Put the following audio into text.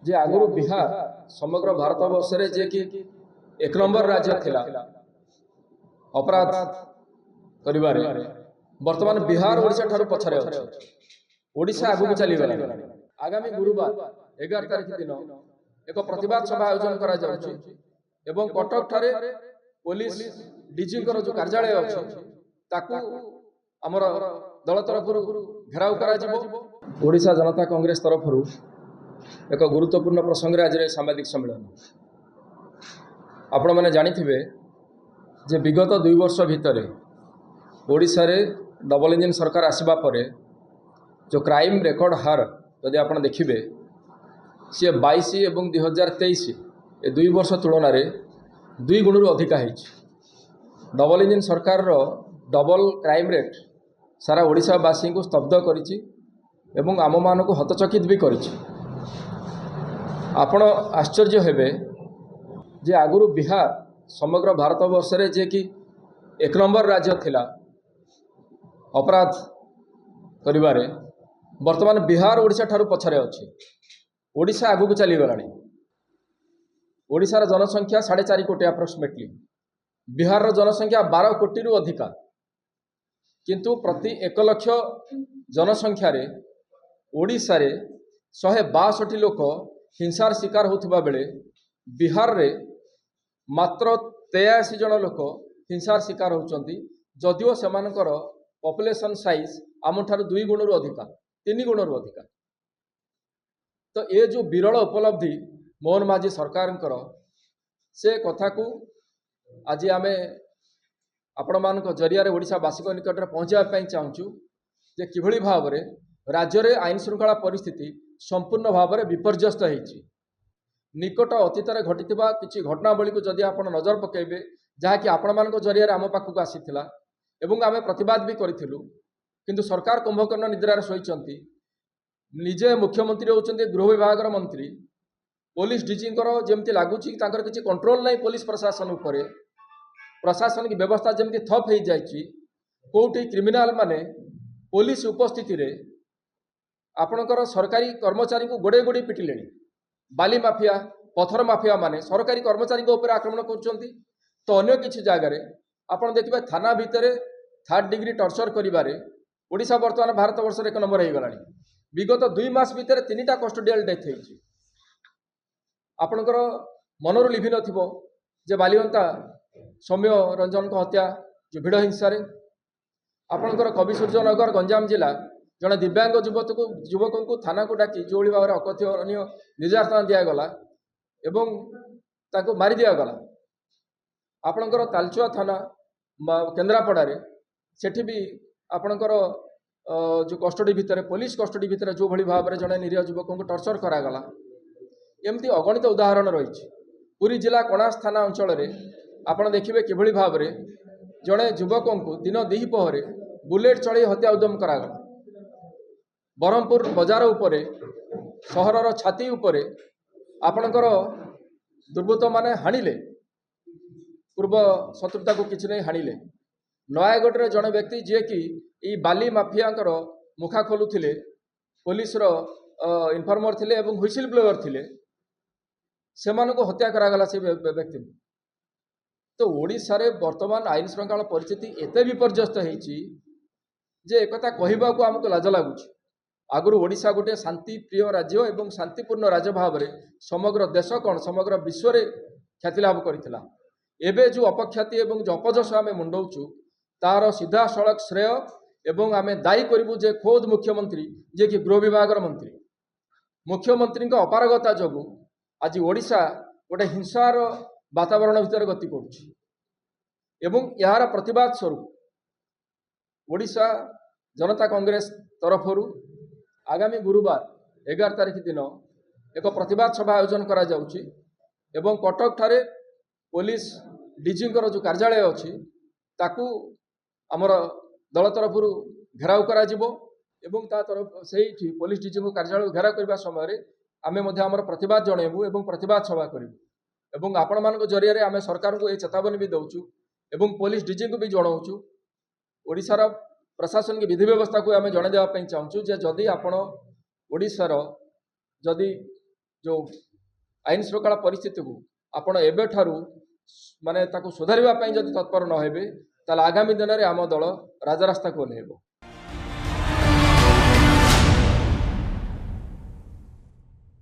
जे आगुरु बिहार समग्र भारत वर्ष रे जे कि एक नंबर राज्य थिला अपराध करिबारे वर्तमान बिहार ओडिशा ठारू पछरे अछि। ओडिशा आगु चली गला। आगामी गुरुवार 11 तारिख दिन एक प्रतिवाद सभा आयोजन करा जाउछि एवं कटक ठारे पुलिस डीजी कर जो कार्यालय अछि ताकू हमर दल तरफरु घेराव करा जिवो। ओडिशा जनता कांग्रेस तरफरु एक गुरुत्वपूर्ण प्रसंग आज सांबादिक सम्मेलन आपण मैंने जानिथिबे जे विगत 2 वर्ष भितर ओडिशा रे डबल इंजन सरकार आसबा परे जो क्राइम रेकर्ड हार यदि आप देखिए सी 22 एवं 2023 ए 2 वर्ष तुलन में 2 गुण अधिका है। डबल इंजन सरकार रो डबल क्राइम रेट सारा ओडिशावासी को स्तब्ध करिछि एवं आम मान को हतचकित भी करिछि। आपण आश्चर्य हेबे जे आगुरु बिहार समग्र भारत वर्ष रे जे कि एक नंबर राज्य थिला अपराध करिबारे वर्तमान बिहार ओडिशा ठारू पछरे अछि। ओडिशा आगु चली गलानी। ओडिशार जनसंख्या 4.5 कोटी अप्रोक्सीमेटली, बिहार रो जनसंख्या 12 कोटी रु अधिका, किंतु प्रति 1 लाख जनसंख्या रे ओडिशा रे 162 लोक हिंसार शिकार होथिबा बेले बिहार रे मात्र 83 जन लोक हिंसार शिकार होचंती, जदिओ सेमानकर पॉपुलेशन साइज आम ठारू 2 गुण रु अधिका, 3 गुण रु अधिका। तो ये जो विरल उपलब्धि मोहन माझी सरकार से कथा को आज आम आपण मान जरिया ओडिशावासी निकट में पहुँचापी चाहूँ जे किभली भाव में राज्य में आईन श्रृंखला परिस्थिति संपूर्ण भाव में विपर्यस्त होती। निकट अतीत घटी किसी घटनावली को जदि आप नजर पकेबे जहाँकि आपण मान जरिया आम पाखक आसीथिला एवं आम प्रतिवाद भी करूँ, किंतु सरकार कुंभकर्ण निद्रार शोइचंती। निजे मुख्यमंत्री होचंती गृह विभाग मंत्री, पुलिस डीजी जमती लगुच किसी कंट्रोल नहीं पुलिस प्रशासन उपरे, प्रशासनिक व्यवस्था जमती ठप हो जाइए। कोटी क्रिमिनाल माने पुलिस उपस्थिति रे आपणकर सरकारी कर्मचारी को गोड़े गोड़े पिटिले। बाली माफिया पथर माफिया माने सरकारी कर्मचारी ऊपर आक्रमण कर। तो अन्य किसी जगार आपड़ देखिए थाना भितर 3rd डिग्री टर्चर करिबारे ओडिशा वर्तमान भारत वर्ष 1 नंबर हो गलानी। विगत 2 मास भितर 3टा कस्टोडियल डेथ होती। आपणकर मनरु लिभि नथिबो जे बालिवंता सौम्य रंजन को हत्या जो भिड़ हिंसा आपणकर कवि सूर्यनगर गंजाम जिला जड़े दिव्यांग युवक को थाना को डाकी जो भाव में अकथनीय निर्यातना दिगला एवं ताको मारी दिगला। आपणकर तालचुआ थाना केन्द्रापड़ा सेठी भी आपणकर जो कस्टडी भितर पुलिस कस्टडी भितर जो भली भाव में जड़े निरीह युवक को टर्चर करागला। एमती अगणित उदाहरण रही। पुरी जिला कणास थाना अंचल में आपड़ देखिए किभली भाव में जड़े युवक को दिन दिपहरे बुलेट चढ़ी हत्या उद्यम करागला। ब्रह्मपुर बजार उपरे सहरर छाती उपरे आपणकर दुर्बृत्त माने हाणिले, पूर्व शत्रुता को किसी नहीं हाणिले। नयागढ़ जड़े व्यक्ति जी कि ई बाली माफिया मुखा खोलुथिले, पुलिस इनफॉर्मर थिले एवं हुइसिल ब्लोअर थिले, सेमान को हत्या करागला से व्यक्ति। तो ओडिशा रे वर्तमान आईन श्रृंखला परिस्थिति एते विपर्यस्त होती जे एकता कहवा को आमको लाज लगुच। आगुरी ओडिशा गोटे शांति प्रिय राज्य एवं शांतिपूर्ण राज्य भाव में समग्र देश कौन समग्र विश्व में ख्याति लाभ करथिला। एबे जो अपख्याति एवं जो अपजस आम मुंडौचु तार सीधा सड़क श्रेय एवं आम दायी करूँ जे खोद मुख्यमंत्री जे कि गृह विभाग मंत्री, मुख्यमंत्री अपारगता जोगु आज ओडिशा गोटे हिंसार वातावरण भितर गति करुँ। यार प्रतिवाद स्वरूप ओडिशा जनता कांग्रेस तरफरु आगामी गुरुवार 11 तारिख दिन एक प्रतिवाद सभा आयोजन करा जाउछि एवं कटक ठारे पुलिस डीजी जो कार्यालय अछि ताकू आमर दल तरफरु घेराव करा जिवो एवं ता तरफ से पुलिस डीजी को कार्यालय घेराव करबा समय आमे मध्ये आमर प्रतिवाद जणेबू एवं प्रतिवाद सभा करिबू एवं आपण मान जरिया आमे सरकार को ए चेतावनी भी दउछु एवं पुलिस डीजी को भी जणाउछु। ओडिशार प्रशासन की विधि व्यवस्था को आम जन देवाई चाहूँ जे जदि आपण ओडिशार जदि जो आईन श्रृंखला परिस्थिति को आपण एबेठारू माने ताको सुधारिबा पई जदि तत्पर न हेबे ताले आगामी दिन में आम दल राजरास्ता को ओह्लैब।